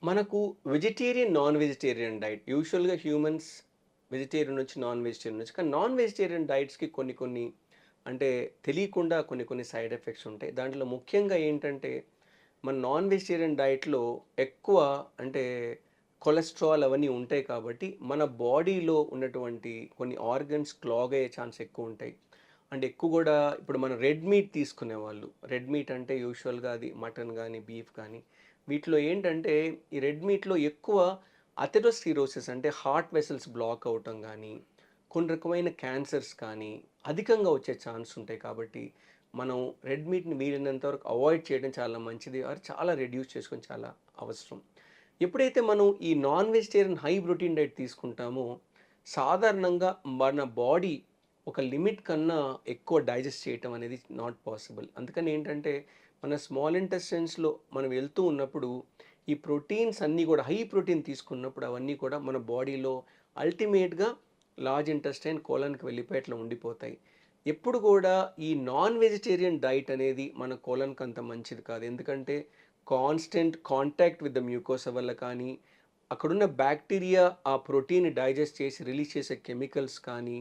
మనకు vegetarian, non vegetarian diet. యూజువల్‌గా humans vegetarian నుంచి నాన్ వెజిటేరియన్ నుంచి. కానీ నాన్ వెజిటేరియన్ డైట్స్‌కి కొన్ని కొన్ని అంటే తెలియకుండా కొన్ని కొన్ని సైడ్ ఎఫెక్ట్స్ ఉంటాయి. దాంట్లో ముఖ్యంగా ఏంటంటే మన నాన్ వెజిటేరియన్ డైట్‌లో ఎక్కువ అంటే కొలెస్ట్రాల్ అవన్నీ ఉంటాయి కాబట్టి మన బాడీలో ఉన్నటువంటి కొన్ని ఆర్గన్స్ క్లాగ్ అయ్యే ఛాన్స్ ఎక్కువ ఉంటాయి. అంటే ఎక్కువ గూడా ఇప్పుడు మనం రెడ్ మీట్ తీసుకునేవాళ్ళు. రెడ్ మీట్ అంటే యూజువల్‌గా అది మటన్ గానీ, బీఫ్ గానీ వీటిలో ఏంటంటే ఈ రెడ్ మీట్‌లో ఎక్కువ అథెరోస్క్లెరోసిస్ అంటే హార్ట్ వెసల్స్ బ్లాక్ అవ్వటం గానీ, కొన్ని రకమైన క్యాన్సర్స్ కానీ అధికంగా వచ్చే ఛాన్స్ ఉంటాయి. కాబట్టి మనం రెడ్ మీట్‌ని వీలైనంత వరకు అవాయిడ్ చేయడం చాలా మంచిది. ఆర్ చాలా రెడ్యూస్ చేసుకోవడం చాలా అవసరం. ఎప్పుడైతే మనం ఈ non vegetarian high protein diet తీసుకుంటామో, సాధారణంగా మన బాడీ ఒక లిమిట్ కన్నా ఎక్కువ డైజెస్ట్ చేయటం అనేది నాట్ పాసిబుల్. అందుకని ఏంటంటే, మన స్మాల్ ఇంటెస్టైన్స్‌లో మనం వెళ్తూ ఉన్నప్పుడు, ఈ ప్రోటీన్స్ అన్నీ కూడా హై ప్రోటీన్ తీసుకున్నప్పుడు అవన్నీ కూడా మన బాడీలో అల్టిమేట్‌గా లార్జ్ ఇంటెస్టైన్, కోలన్‌కి వెళ్ళిపోయి అట్లా ఉండిపోతాయి. ఎప్పుడు కూడా ఈ నాన్ వెజిటేరియన్ డైట్ అనేది మన కోలన్‌కి అంత మంచిది కాదు. ఎందుకంటే constant contact with the mucosa వల్ల కానీ, అక్కడున్న బ్యాక్టీరియా ఆ ప్రోటీన్‌ని డైజెస్ట్ చేసి రిలీజ్ చేసే కెమికల్స్ కానీ,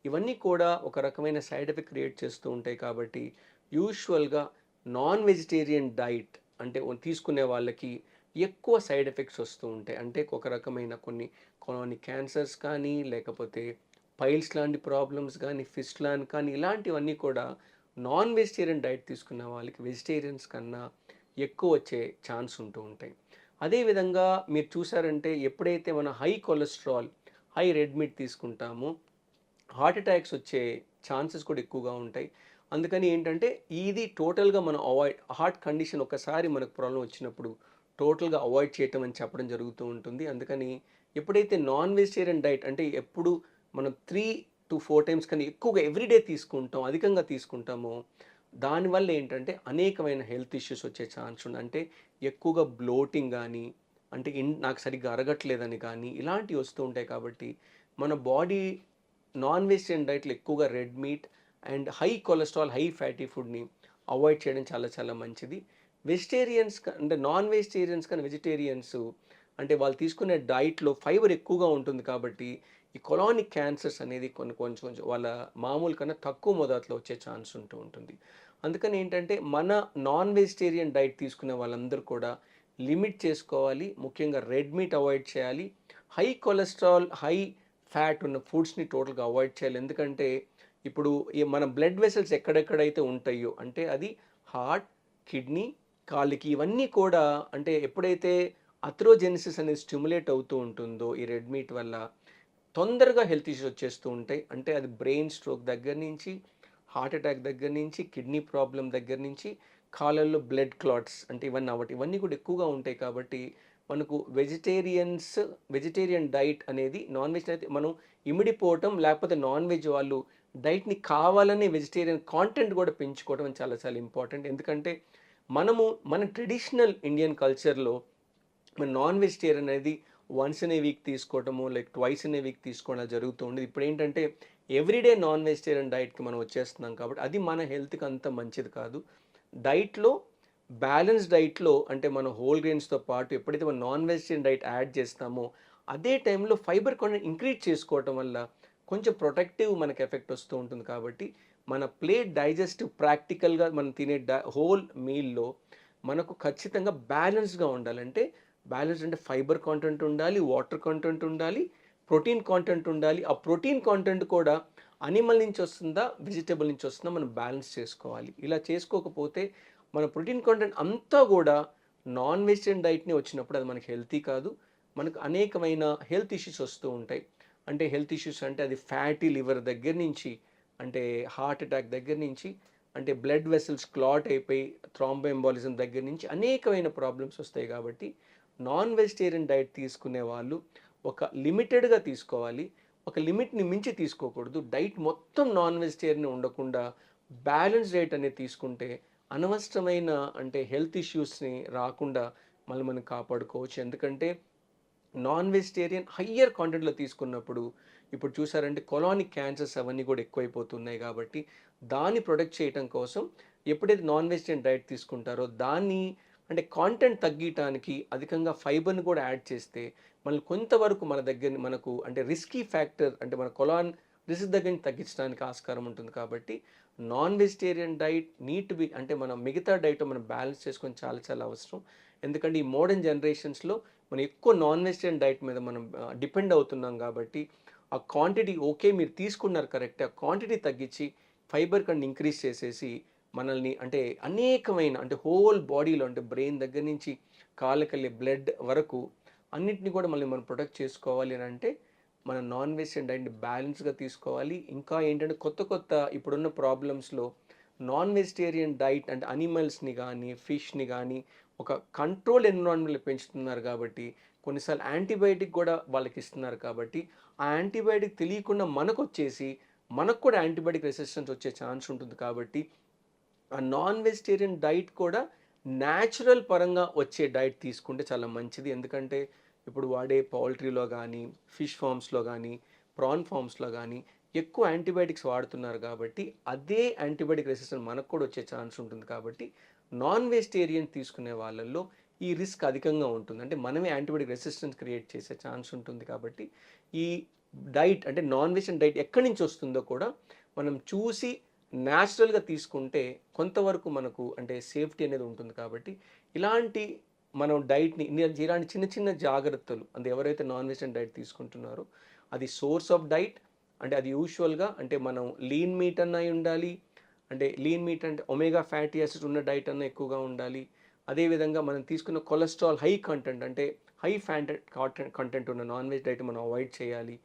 ఇవన్నీ కూడా ఒక రకమైన సైడ్ ఎఫెక్ట్ క్రియేట్ చేస్తూ ఉంటాయి. కాబట్టి యూజువల్‌గా నాన్ వెజిటేరియన్ డైట్ అంటే తీసుకునే వాళ్ళకి ఎక్కువ సైడ్ ఎఫెక్ట్స్ వస్తూ ఉంటాయి. అంటే ఒక రకమైన కొన్ని క్యాన్సర్స్ కానీ, లేకపోతే పైల్స్ లాంటి ప్రాబ్లమ్స్ కానీ, ఫిస్టులా కానీ ఇలాంటివన్నీ కూడా నాన్ వెజిటేరియన్ డైట్ తీసుకున్న వాళ్ళకి వెజిటేరియన్స్ కన్నా ఎక్కువ వచ్చే ఛాన్స్ ఉంటూ ఉంటాయి. అదేవిధంగా మీరు చూసారంటే ఎప్పుడైతే మనం high cholesterol, high red meat తీసుకుంటామో హార్ట్ అటాక్స్ వచ్చే ఛాన్సెస్ కూడా ఎక్కువగా ఉంటాయి. అందుకని ఏంటంటే ఇది టోటల్‌గా మనం హార్ట్ కండిషన్ ఒక్కసారి మనకు ప్రాబ్లమ్ వచ్చినప్పుడు టోటల్‌గా అవాయిడ్ చేయటం అని చెప్పడం జరుగుతూ ఉంటుంది. అందుకని ఎప్పుడైతే నాన్ వెజిటేరియన్ డైట్ అంటే ఎప్పుడు మనం 3-4 టైమ్స్ కన్నా ఎక్కువగా ఎవ్రీడే తీసుకుంటాం, అధికంగా తీసుకుంటామో దానివల్ల ఏంటంటే అనేకమైన హెల్త్ ఇష్యూస్ వచ్చే ఛాన్స్ ఉంది. అంటే ఎక్కువగా బ్లోటింగ్ గానీ, అంటే నాకు సరిగ్గా అరగట్లేదని కానీ ఇలాంటివి వస్తూ ఉంటాయి. కాబట్టి మన బాడీ నాన్ వెజిటేరియన్ డైట్‌లో ఎక్కువగా red meat and high cholesterol, high fatty ఫుడ్‌ని అవాయిడ్ చేయడం చాలా చాలా మంచిది. అంటే నాన్ వెజిటేరియన్స్ కానీ వెజిటేరియన్స్ అంటే వాళ్ళు తీసుకునే డైట్‌లో ఫైబర్ ఎక్కువగా ఉంటుంది కాబట్టి, ఈ కొలానిక్ క్యాన్సర్స్ అనేది కొంచెం కొంచెం వాళ్ళ మామూలు కన్నా తక్కువ మోతాదులో వచ్చే ఛాన్స్ ఉంటూ ఉంటుంది. అందుకని ఏంటంటే మన నాన్ వెజిటేరియన్ డైట్ తీసుకునే వాళ్ళందరూ కూడా లిమిట్ చేసుకోవాలి. ముఖ్యంగా రెడ్ మీట్ అవాయిడ్ చేయాలి. హై కొలెస్ట్రాల్, హై ఫ్యాట్ ఉన్న ఫుడ్స్‌ని టోటల్‌గా అవాయిడ్ చేయాలి. ఎందుకంటే, ఇప్పుడు మన బ్లడ్ వెసెల్స్ ఎక్కడెక్కడైతే ఉంటాయో, అంటే అది హార్ట్, కిడ్నీ, కాళ్ళకి ఇవన్నీ కూడా అంటే ఎప్పుడైతే అథెరోజెనిసిస్ అనేది స్టిమ్యులేట్ అవుతూ ఉంటుందో ఈ రెడ్ మీట్ వల్ల, తొందరగా హెల్త్ ఇష్యూస్ వచ్చేస్తూ ఉంటాయి. అంటే అది బ్రెయిన్ స్ట్రోక్ దగ్గర నుంచి, హార్ట్ అటాక్ దగ్గర నుంచి, కిడ్నీ ప్రాబ్లమ్ దగ్గర నుంచి, కాళ్ళల్లో బ్లడ్ క్లాట్స్ అంటే ఇవన్నీ కూడా ఎక్కువగా ఉంటాయి. కాబట్టి మనకు వెజిటేరియన్ డైట్ అనేది నాన్ వెజ్ అయితే మనం ఇమిడిపోవటం, లేకపోతే నాన్ వెజ్ వాళ్ళు డైట్‌ని కావాలని వెజిటేరియన్ కాంటెంట్ కూడా పెంచుకోవడం చాలా చాలా ఇంపార్టెంట్. ఎందుకంటే మన ట్రెడిషనల్ ఇండియన్ కల్చర్‌లో మన నాన్ వెజిటేరియన్ అనేది వన్స్ ఇన్ ఏ వీక్ తీసుకోవటము, like twice in a week తీసుకోవడం జరుగుతూ ఉండేది. ఇప్పుడేంటంటే ఎవ్రీడే నాన్ వెజిటేరియన్ డైట్‌కి మనం వచ్చేస్తున్నాం కాబట్టి అది మన హెల్త్‌కి అంత మంచిది కాదు. డైట్‌లో డైట్‌లో అంటే మనం హోల్ గ్రెయిన్స్‌తో పాటు ఎప్పుడైతే మనం నాన్ వెజిటేరియన్ డైట్ యాడ్ చేస్తామో, అదే టైంలో ఫైబర్ కంటెంట్ ఇంక్రీజ్ చేసుకోవటం వల్ల కొంచెం ప్రొటెక్టివ్ మనకు ఎఫెక్ట్ వస్తూ ఉంటుంది. కాబట్టి మన ప్లేట్ డైజెస్టివ్ ప్రాక్టికల్‌గా మనం తినే హోల్ మీల్‌లో మనకు ఖచ్చితంగా బ్యాలెన్స్‌గా ఉండాలంటే బ్యాలెన్స్ అంటే ఫైబర్ కంటెంట్ ఉండాలి, వాటర్ కంటెంట్ ఉండాలి, ప్రోటీన్ కంటెంట్ ఉండాలి. ఆ ప్రోటీన్ కంటెంట్ కూడా అనిమల్ నుంచి వస్తుందా, వెజిటబుల్ నుంచి వస్తుందా మనం బ్యాలెన్స్ చేసుకోవాలి. ఇలా చేసుకోకపోతే మన ప్రోటీన్ కంటెంట్ అంతా కూడా నాన్ వెజిటేరియన్ డైట్‌నే వచ్చినప్పుడు అది మనకి హెల్తీ కాదు. మనకు అనేకమైన హెల్త్ ఇష్యూస్ వస్తూ ఉంటాయి. అంటే హెల్త్ ఇష్యూస్ అంటే అది ఫ్యాటీ లివర్ దగ్గర నుంచి, అంటే హార్ట్ అటాక్ దగ్గర నుంచి, అంటే బ్లడ్ వెసల్స్ క్లాట్ అయిపోయి థ్రాంబోఎంబాలిజం దగ్గర నుంచి అనేకమైన ప్రాబ్లమ్స్ వస్తాయి. కాబట్టి నాన్ వెజిటేరియన్ డైట్ తీసుకునే వాళ్ళు ఒక లిమిటెడ్‌గా తీసుకోవాలి. ఒక లిమిట్‌ని మించి తీసుకోకూడదు. డైట్ మొత్తం నాన్ వెజిటేరియన్ ఉండకుండా బ్యాలెన్స్ డైట్ అనేది తీసుకుంటే అనవసరమైన అంటే హెల్త్ ఇష్యూస్‌ని రాకుండా మనం కాపాడుకోవచ్చు. ఎందుకంటే నాన్ వెజిటేరియన్ హయ్యర్ క్వాంటిటీలో తీసుకున్నప్పుడు ఇప్పుడు చూసారంటే కొలానిక్ క్యాన్సర్స్ అవన్నీ కూడా ఎక్కువైపోతున్నాయి. కాబట్టి దాన్ని ప్రొటెక్ట్ చేయటం కోసం ఎప్పుడైతే నాన్ వెజిటేరియన్ డైట్ తీసుకుంటారో దాన్ని అంటే కాంటెంట్ తగ్గటానికి అధికంగా ఫైబర్‌ని కూడా యాడ్ చేస్తే మళ్ళీ కొంతవరకు మన దగ్గర మనకు అంటే రిస్కీ ఫ్యాక్టర్ అంటే మన కొలాన్ రిస్క్ దగ్గర నుంచి తగ్గించడానికి ఆస్కారం ఉంటుంది. కాబట్టి non vegetarian diet need to be అంటే మనం మిగతా డైట్ మనం బ్యాలెన్స్ చేసుకొని చాలా చాలా అవసరం. ఎందుకంటే ఈ మోడర్న్ జనరేషన్స్‌లో మనం ఎక్కువ నాన్ వెజిటేరియన్ డైట్ మీద మనం డిపెండ్ అవుతున్నాం కాబట్టి ఆ క్వాంటిటీ ఓకే మీరు తీసుకున్నారు కరెక్టే. ఆ క్వాంటిటీ తగ్గించి ఫైబర్ కంటెంట్ ఇంక్రీజ్ చేసేసి మనల్ని అంటే అనేకమైన అంటే హోల్ బాడీలో అంటే బ్రెయిన్ దగ్గర నుంచి కాళ్ళకెళ్ళే బ్లడ్ వరకు అన్నిటిని కూడా మళ్ళీ మనం ప్రొటెక్ట్ చేసుకోవాలి అని అంటే మన నాన్ వెజిటేరియన్ డైట్‌ని బ్యాలెన్స్‌గా తీసుకోవాలి. ఇంకా ఏంటంటే కొత్త కొత్త ఇప్పుడున్న ప్రాబ్లమ్స్‌లో నాన్ వెజిటేరియన్ డైట్ అంటే అనిమల్స్‌ని గానీ, ఫిష్‌ని గానీ ఒక కంట్రోల్డ్ ఎన్విరాన్మెంట్‌లో పెంచుతున్నారు కాబట్టి కొన్నిసార్లు యాంటీబయాటిక్ కూడా వాళ్ళకిస్తున్నారు కాబట్టి ఆ యాంటీబయాటిక్ తెలియకుండా మనకొచ్చేసి మనకు కూడా యాంటీబయాటిక్ రెసిస్టెన్స్ వచ్చే ఛాన్స్ ఉంటుంది కాబట్టి ఆ నాన్ వెజిటేరియన్ డైట్ కూడా న్యాచురల్ పరంగా వచ్చే డైట్ తీసుకుంటే చాలా మంచిది. ఎందుకంటే ఇప్పుడు వాడే పౌల్ట్రీలో కానీ, ఫిష్ ఫార్మ్స్‌లో కానీ, ప్రాన్ ఫార్మ్స్‌లో కానీ ఎక్కువ యాంటీబయాటిక్స్ వాడుతున్నారు కాబట్టి అదే యాంటీబయాటిక్ రెసిస్టెన్స్ మనకు కూడా వచ్చే ఛాన్స్ ఉంటుంది కాబట్టి నాన్ వెజిటేరియన్ తీసుకునే వాళ్ళల్లో ఈ రిస్క్ అధికంగా ఉంటుంది. అంటే మనమే యాంటీబయాటిక్ రెసిస్టెన్స్ క్రియేట్ చేసే ఛాన్స్ ఉంటుంది కాబట్టి ఈ డైట్ అంటే నాన్ వెజిటేరియన్ డైట్ ఎక్కడి నుంచి వస్తుందో కూడా మనం చూసి న్యాచురల్‌గా తీసుకుంటే కొంతవరకు మనకు అంటే సేఫ్టీ అనేది ఉంటుంది కాబట్టి ఇలాంటి మనం డైట్‌ని ఇలాంటి చిన్న చిన్న జాగ్రత్తలు అంటే ఎవరైతే నాన్ వెజిటేరియన్ డైట్ తీసుకుంటున్నారో అది సోర్స్ ఆఫ్ డైట్ అంటే అది యూజువల్‌గా అంటే మనం లీన్ మీట్ అన్న అయి ఉండాలి. అంటే లీన్ మీట్ అంటే ఒమేగా ఫ్యాటీ యాసిడ్స్ ఉన్న డైట్ అన్న ఎక్కువగా ఉండాలి. అదేవిధంగా మనం తీసుకున్న కొలెస్ట్రాల్ హై కంటెంట్ అంటే హై ఫ్యాట్ కంటెంట్ ఉన్న నాన్ వెజ్ డైట్ మనం అవాయిడ్ చేయాలి.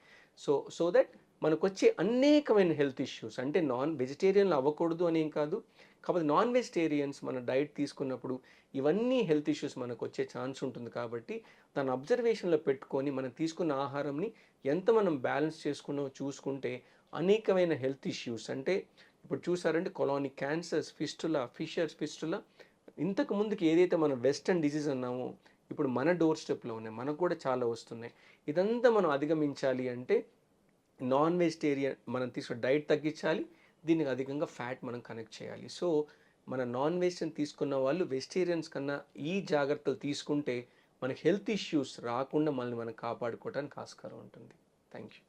సో దట్ మనకొచ్చే అనేకమైన హెల్త్ ఇష్యూస్ అంటే నాన్ వెజిటేరియన్‌లు అవ్వకూడదు అనేం కాదు. కాకపోతే నాన్ వెజిటేరియన్స్ మన డైట్ తీసుకున్నప్పుడు ఇవన్నీ హెల్త్ ఇష్యూస్ మనకొచ్చే ఛాన్స్ ఉంటుంది కాబట్టి దాన్ని అబ్జర్వేషన్‌లో పెట్టుకొని మనం తీసుకున్న ఆహారంని ఎంత మనం బ్యాలెన్స్ చేసుకున్నామో చూసుకుంటే అనేకమైన హెల్త్ ఇష్యూస్ అంటే ఇప్పుడు చూసారంటే కొలానిక్ క్యాన్సర్స్, ఫిస్టులా, ఫిషర్స్ ఫిస్టులా ఇంతకు ముందుకి ఏదైతే మనం వెస్టర్న్ డిసీజ్ అన్నామో ఇప్పుడు మన డోర్ స్టెప్‌లో ఉన్నాయి. మనకు కూడా చాలా వస్తున్నాయి. ఇదంతా మనం అధిగమించాలి అంటే నాన్ వెజిటేరియన్ మనం తీసుకున్న డైట్ తగ్గించాలి. దీనికి అధికంగా ఫ్యాట్ మనం కనెక్ట్ చేయాలి. సో, మన నాన్ వెజిటేరియన్ తీసుకున్న వాళ్ళు వెజిటేరియన్స్ కన్నా ఈ జాగ్రత్తలు తీసుకుంటే మనకి హెల్త్ ఇష్యూస్ రాకుండా మనల్ని మనం కాపాడుకోవడానికి ఆస్కారం ఉంటుంది. Thank you.